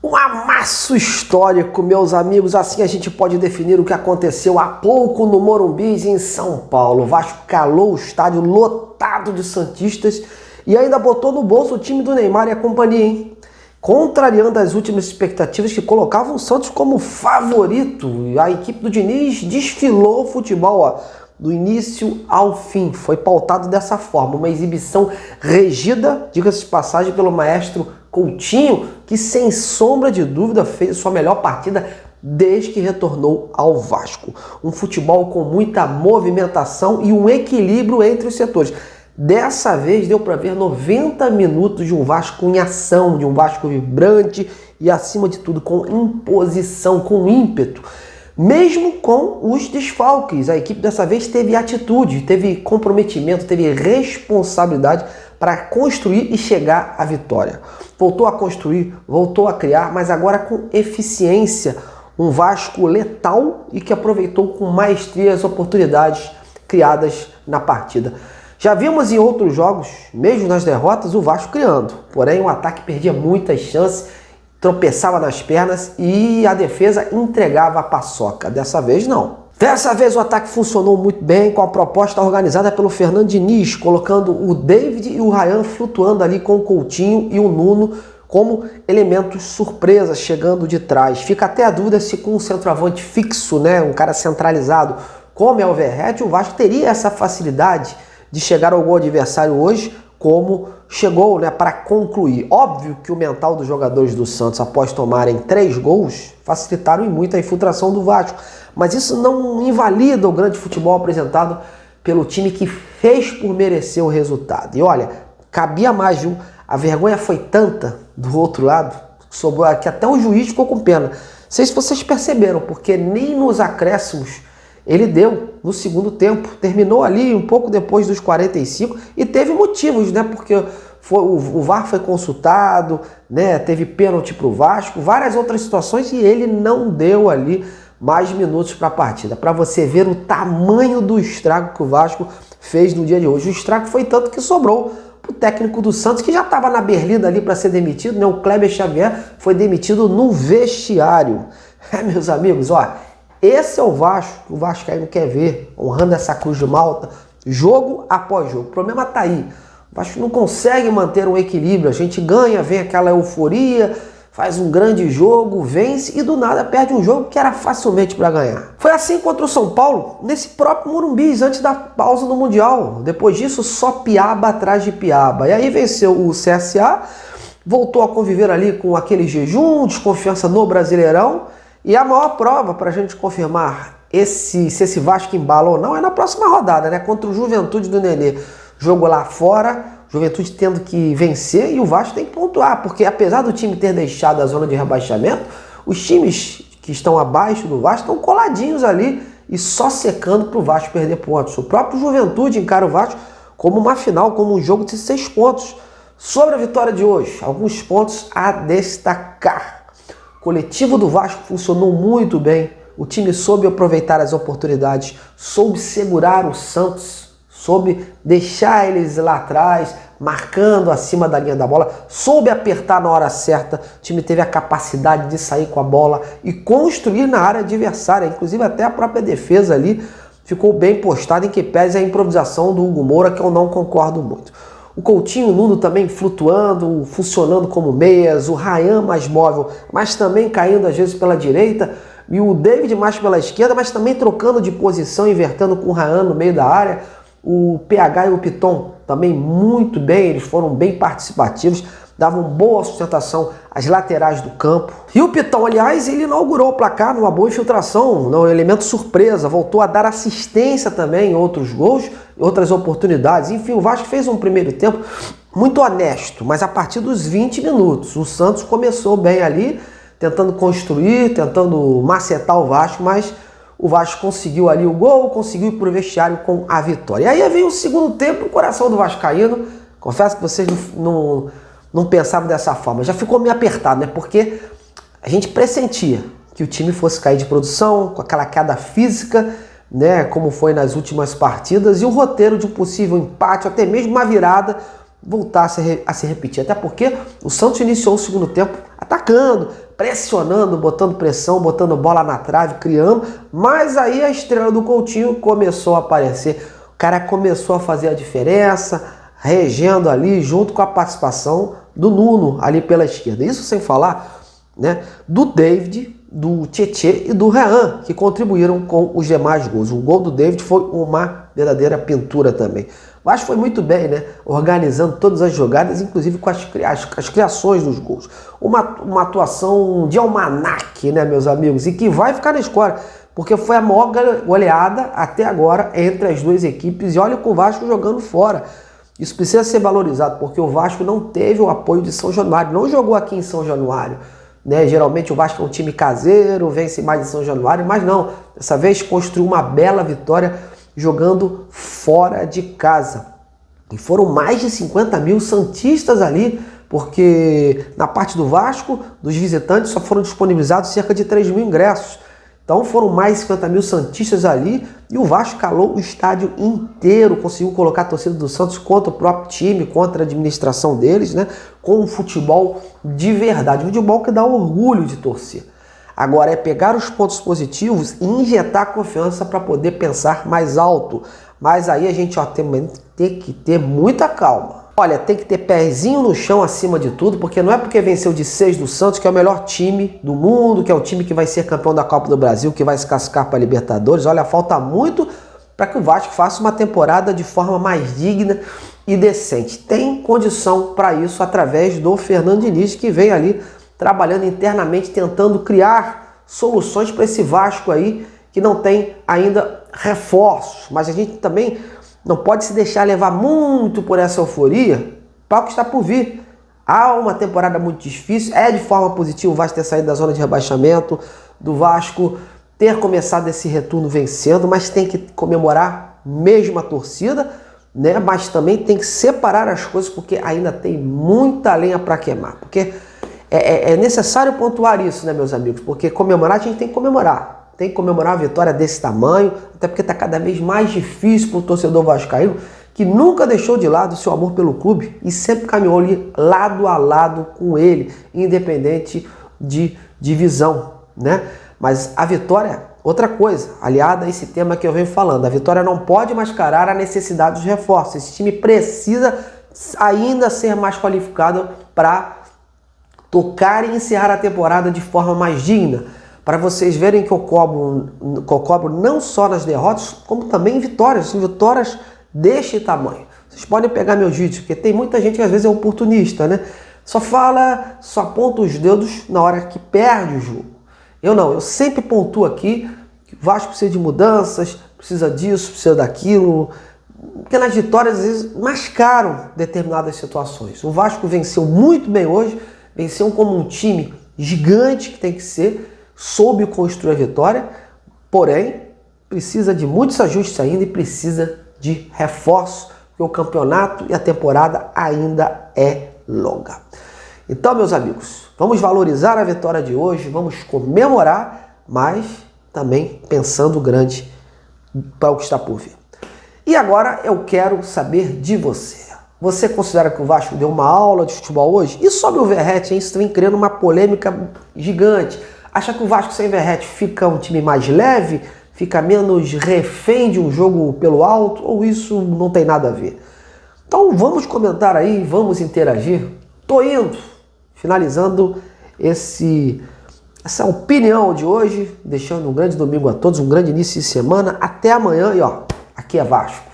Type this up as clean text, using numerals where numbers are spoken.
Um amasso histórico, meus amigos, assim a gente pode definir o que aconteceu há pouco no Morumbi, em São Paulo. O Vasco calou o estádio lotado de santistas e ainda botou no bolso o time do Neymar e a companhia, hein? Contrariando as últimas expectativas que colocavam o Santos como favorito. A equipe do Diniz desfilou o futebol, ó, do início ao fim. Foi pautado dessa forma, uma exibição regida, diga-se de passagem, pelo maestro Coutinho, que sem sombra de dúvida fez sua melhor partida desde que retornou ao Vasco. Um futebol com muita movimentação e um equilíbrio entre os setores. Dessa vez deu para ver 90 minutos de um Vasco em ação, de um Vasco vibrante e, acima de tudo, com imposição, com ímpeto. Mesmo com os desfalques, a equipe dessa vez teve atitude, teve comprometimento, teve responsabilidade para construir e chegar à vitória. Voltou a construir, voltou a criar, mas agora com eficiência. Um Vasco letal e que aproveitou com maestria as oportunidades criadas na partida. Já vimos em outros jogos, mesmo nas derrotas, o Vasco criando. Porém, o ataque perdia muitas chances, tropeçava nas pernas e a defesa entregava a paçoca. Dessa vez, não. Dessa vez o ataque funcionou muito bem com a proposta organizada pelo Fernando Diniz, colocando o David e o Ryan flutuando ali com o Coutinho e o Nuno como elementos surpresas chegando de trás. Fica até a dúvida se com um centroavante fixo, né, um cara centralizado como é o Verratti, o Vasco teria essa facilidade de chegar ao gol adversário hoje, como chegou, né, para concluir. Óbvio que o mental dos jogadores do Santos, após tomarem 3 gols, facilitaram muito a infiltração do Vasco. Mas isso não invalida o grande futebol apresentado pelo time que fez por merecer o resultado. E olha, cabia mais, viu? A vergonha foi tanta do outro lado, sobrou que até o juiz ficou com pena. Não sei se vocês perceberam, porque nem nos acréscimos ele deu no segundo tempo. Terminou ali um pouco depois dos 45 e teve motivos, né? Porque o VAR foi consultado, né? Teve pênalti para o Vasco, várias outras situações e ele não deu ali mais minutos para a partida. Para você ver o tamanho do estrago que o Vasco fez no dia de hoje. O estrago foi tanto que sobrou para o técnico do Santos, que já estava na berlinda ali para ser demitido, né? O Kleber Xavier foi demitido no vestiário. Meus amigos, ó, esse é o Vasco que o vascaíno quer ver, honrando essa cruz de Malta, jogo após jogo. O problema está aí. O Vasco não consegue manter um equilíbrio. A gente ganha, vem aquela euforia, faz um grande jogo, vence e do nada perde um jogo que era facilmente para ganhar. Foi assim contra o São Paulo, nesse próprio Morumbi, antes da pausa no Mundial. Depois disso, só piaba atrás de piaba. E aí venceu o CSA, voltou a conviver ali com aquele jejum, desconfiança no Brasileirão. E a maior prova para a gente confirmar se esse Vasco embala ou não é na próxima rodada, né? Contra o Juventude do Nenê. Jogo lá fora, Juventude tendo que vencer e o Vasco tem que pontuar, porque apesar do time ter deixado a zona de rebaixamento, os times que estão abaixo do Vasco estão coladinhos ali e só secando para o Vasco perder pontos. O próprio Juventude encara o Vasco como uma final, como um jogo de 6 pontos. Sobre a vitória de hoje, alguns pontos a destacar. O coletivo do Vasco funcionou muito bem, o time soube aproveitar as oportunidades, soube segurar o Santos, soube deixar eles lá atrás, marcando acima da linha da bola, soube apertar na hora certa, o time teve a capacidade de sair com a bola e construir na área adversária, inclusive até a própria defesa ali ficou bem postada, em que pese a improvisação do Hugo Moura, que eu não concordo muito. O Coutinho, o Nuno também flutuando, funcionando como meias, o Ryan mais móvel, mas também caindo às vezes pela direita, e o David mais pela esquerda, mas também trocando de posição, invertendo com o Ryan no meio da área. O PH e o Piton também muito bem, eles foram bem participativos, davam boa sustentação às laterais do campo. E o Piton, aliás, ele inaugurou o placar numa boa infiltração, no elemento surpresa, voltou a dar assistência também em outros gols, outras oportunidades. Enfim, o Vasco fez um primeiro tempo muito honesto, mas a partir dos 20 minutos, o Santos começou bem ali, tentando construir, tentando macetar o Vasco, mas o Vasco conseguiu ali o gol, conseguiu ir para o vestiário com a vitória. E aí veio o segundo tempo, o coração do vascaíno, confesso que vocês não pensavam dessa forma, já ficou meio apertado, né? Porque a gente pressentia que o time fosse cair de produção, com aquela queda física, né? Como foi nas últimas partidas, e o roteiro de um possível empate, até mesmo uma virada, voltar a se repetir. Até porque o Santos iniciou o segundo tempo atacando, pressionando, botando pressão, botando bola na trave, criando. Mas aí a estrela do Coutinho começou a aparecer. O cara começou a fazer a diferença, regendo ali junto com a participação do Nuno ali pela esquerda. Isso sem falar, né, do David, do Tietê e do Rean, que contribuíram com os demais gols. O gol do David foi uma verdadeira pintura também. O Vasco foi muito bem, né, organizando todas as jogadas, inclusive com as criações dos gols. Uma atuação de almanaque, né, meus amigos, e que vai ficar na história, porque foi a maior goleada até agora entre as duas equipes. E olha com o Vasco jogando fora. Isso precisa ser valorizado, porque o Vasco não teve o apoio de São Januário, não jogou aqui em São Januário, né? Geralmente o Vasco é um time caseiro, vence mais em São Januário, mas não. Dessa vez construiu uma bela vitória jogando fora de casa. E foram mais de 50 mil santistas ali, porque na parte do Vasco, dos visitantes, só foram disponibilizados cerca de 3 mil ingressos. Então foram mais de 50 mil santistas ali e o Vasco calou o estádio inteiro, conseguiu colocar a torcida do Santos contra o próprio time, contra a administração deles, né? Com um futebol de verdade, um futebol que dá orgulho de torcer. Agora é pegar os pontos positivos e injetar confiança para poder pensar mais alto. Mas aí a gente tem que ter muita calma. Olha, tem que ter pezinho no chão acima de tudo, porque não é porque venceu de 6 do Santos, que é o melhor time do mundo, que é o time que vai ser campeão da Copa do Brasil, que vai se classificar para a Libertadores. Olha, falta muito para que o Vasco faça uma temporada de forma mais digna e decente. Tem condição para isso através do Fernando Diniz, que vem ali trabalhando internamente, tentando criar soluções para esse Vasco aí, que não tem ainda reforços. Mas a gente também não pode se deixar levar muito por essa euforia para o que está por vir. Há uma temporada muito difícil, é de forma positiva o Vasco ter saído da zona de rebaixamento, do Vasco ter começado esse retorno vencendo, mas tem que comemorar mesmo a torcida, né? Mas também tem que separar as coisas, porque ainda tem muita lenha para queimar. Porque é necessário pontuar isso, né, meus amigos? Porque comemorar a gente tem que comemorar. Tem que comemorar uma vitória desse tamanho, até porque está cada vez mais difícil para o torcedor vascaíno, que nunca deixou de lado o seu amor pelo clube e sempre caminhou ali lado a lado com ele, independente de divisão, né? Mas a vitória, outra coisa, aliada a esse tema que eu venho falando, a vitória não pode mascarar a necessidade dos reforços. Esse time precisa ainda ser mais qualificado para tocar e encerrar a temporada de forma mais digna. Para vocês verem que eu cobro não só nas derrotas, como também em vitórias deste tamanho. Vocês podem pegar meus vídeos, porque tem muita gente que às vezes é oportunista, né? Só aponta os dedos na hora que perde o jogo. Eu não, eu sempre pontuo aqui que o Vasco precisa de mudanças, precisa disso, precisa daquilo, porque nas vitórias às vezes mascaram determinadas situações. O Vasco venceu muito bem hoje, venceu como um time gigante que tem que ser, soube construir a vitória, porém precisa de muitos ajustes ainda e precisa de reforço, porque o campeonato e a temporada ainda é longa. Então, meus amigos, vamos valorizar a vitória de hoje, vamos comemorar, mas também pensando grande para o que está por vir. E agora eu quero saber de você. Você considera que o Vasco deu uma aula de futebol hoje? E sobre o Verratti, isso vem criando uma polêmica gigante. Acha que o Vasco sem Verratti fica um time mais leve? Fica menos refém de um jogo pelo alto? Ou isso não tem nada a ver? Então vamos comentar aí, vamos interagir. Tô indo, finalizando essa opinião de hoje, deixando um grande domingo a todos, um grande início de semana. Até amanhã e ó, aqui é Vasco.